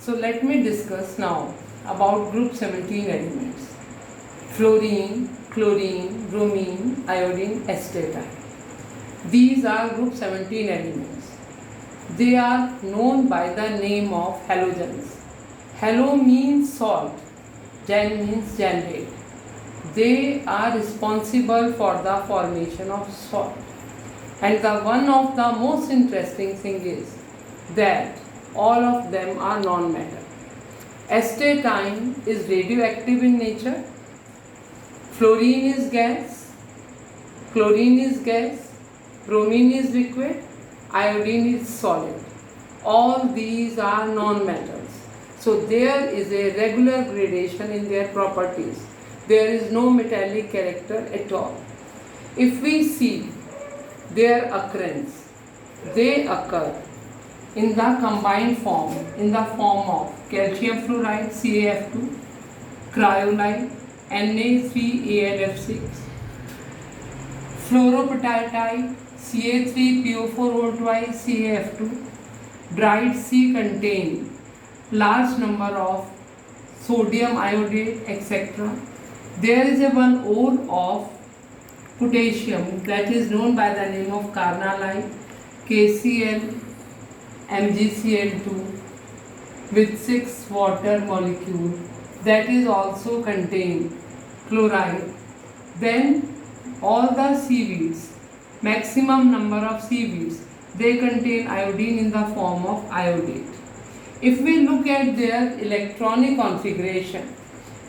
So let me discuss now about group 17 elements: fluorine, chlorine, bromine, iodine, astatine. These are group 17 elements. They are known by the name of halogens. Halo means salt, gen means generate. They are responsible for the formation of salt. And the one of the most interesting thing is that all of them are non-metal. Astatine is radioactive in nature. Fluorine is gas. Chlorine is gas. Bromine is liquid. Iodine is solid. All these are non-metals. So there is a regular gradation in their properties. There is no metallic character at all. If we see their occurrence, they occur in the combined form, in the form of calcium fluoride CaF2, cryolite Na3AlF6, fluoropotatite Ca3PO4 CaF2. Dried C contain large number of sodium iodate, etc. There is a one ore of potassium that is known by the name of carnallite, KCl MgCl2 with 6 water molecule, that is also contain chloride. Then all the seaweeds, maximum number of seaweeds, they contain iodine in the form of iodate. If we look at their electronic configuration,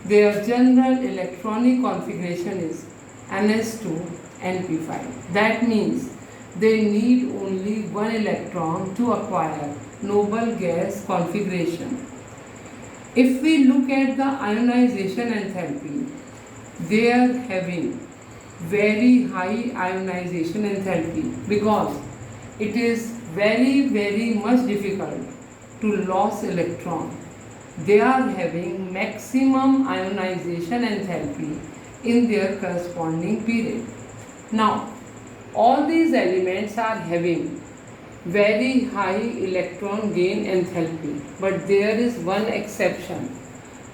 their general electronic configuration is Ns2Np5. That means they need only one electron to acquire noble gas configuration. If we look at the ionization enthalpy, they are having very high ionization enthalpy because it is very much difficult to lose electron. They are having maximum ionization enthalpy in their corresponding period. Now, all these elements are having very high electron gain enthalpy, but there is one exception.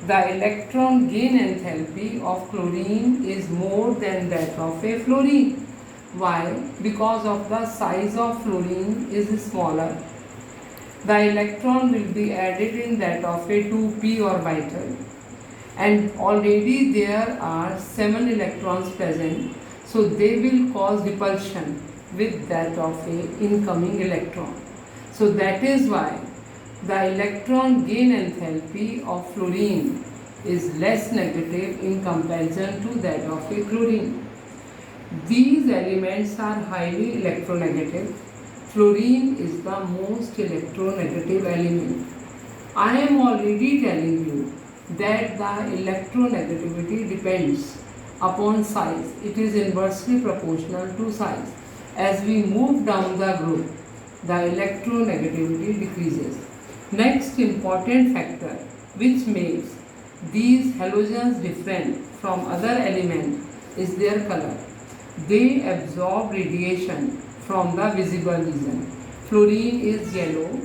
The electron gain enthalpy of chlorine is more than that of a fluorine. Why? Because of the size of fluorine is smaller. The electron will be added in that of a 2p orbital, and already there are 7 electrons present, so they will cause repulsion with that of a incoming electron. So that is why the electron gain enthalpy of fluorine is less negative in comparison to that of a chlorine. These elements are highly electronegative. Fluorine is the most electronegative element. I am already telling you that the electronegativity depends upon size. It is inversely proportional to size. As we move down the group, the electronegativity decreases. Next important factor which makes these halogens different from other elements is their color. They absorb radiation from the visible region. Fluorine is yellow,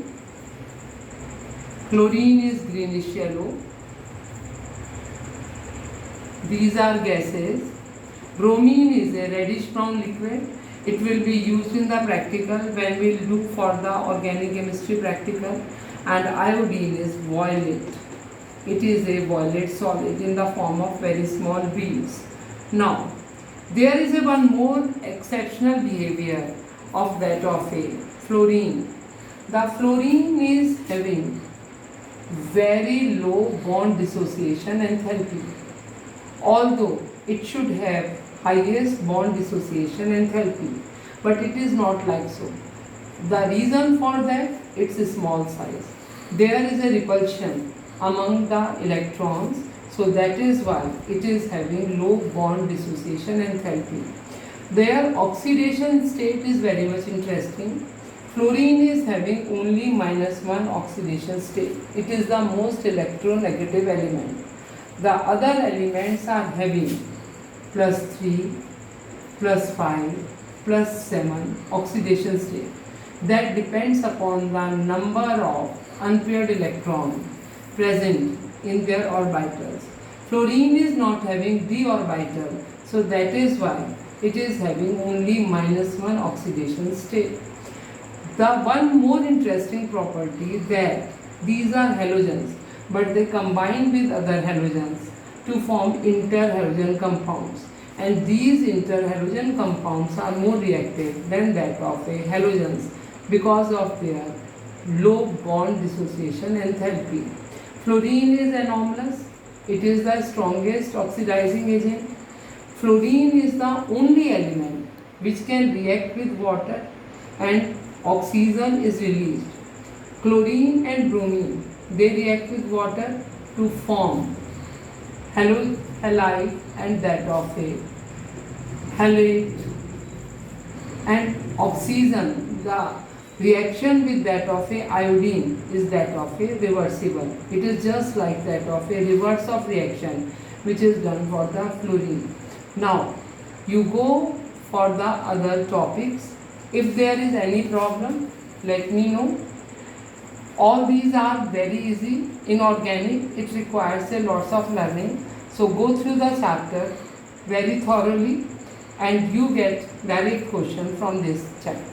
chlorine is greenish yellow. These are gases. Bromine is a reddish brown liquid. It will be used in the practical when we look for the organic chemistry practical. And iodine is violet. It is a violet solid in the form of very small beads. Now, there is a one more exceptional behavior of that of a fluorine. The fluorine is having very low bond dissociation enthalpy, although it should have highest bond dissociation enthalpy, but it is not like so. The reason for that, its small size. There is a repulsion among the electrons, so that is why it is having low bond dissociation enthalpy. Their oxidation state is very much interesting. Fluorine is having only -1 oxidation state. It is the most electronegative element. The other elements are having +3, +5, +7 oxidation state. That depends upon the number of unpaired electrons present in their orbitals. Fluorine is not having d orbital, so that is why it is having only -1 oxidation state. The one more interesting property that these are halogens, but they combine with other halogens to form interhalogen compounds, and these interhalogen compounds are more reactive than that of a halogens because of their low bond dissociation enthalpy. Fluorine is anomalous. It is the strongest oxidizing agent. Fluorine is the only element which can react with water and oxygen is released. Chlorine and bromine, they react with water to form halide and that of a halate, and oxygen, the reaction with that of a iodine is that of a reversible. It is just like that of a reverse of reaction which is done for the fluorine. Now you go for the other topics. If there is any problem, let me know. All these are very easy. In organic, it requires a lot of learning. So go through the chapter very thoroughly and you get direct question from this chapter.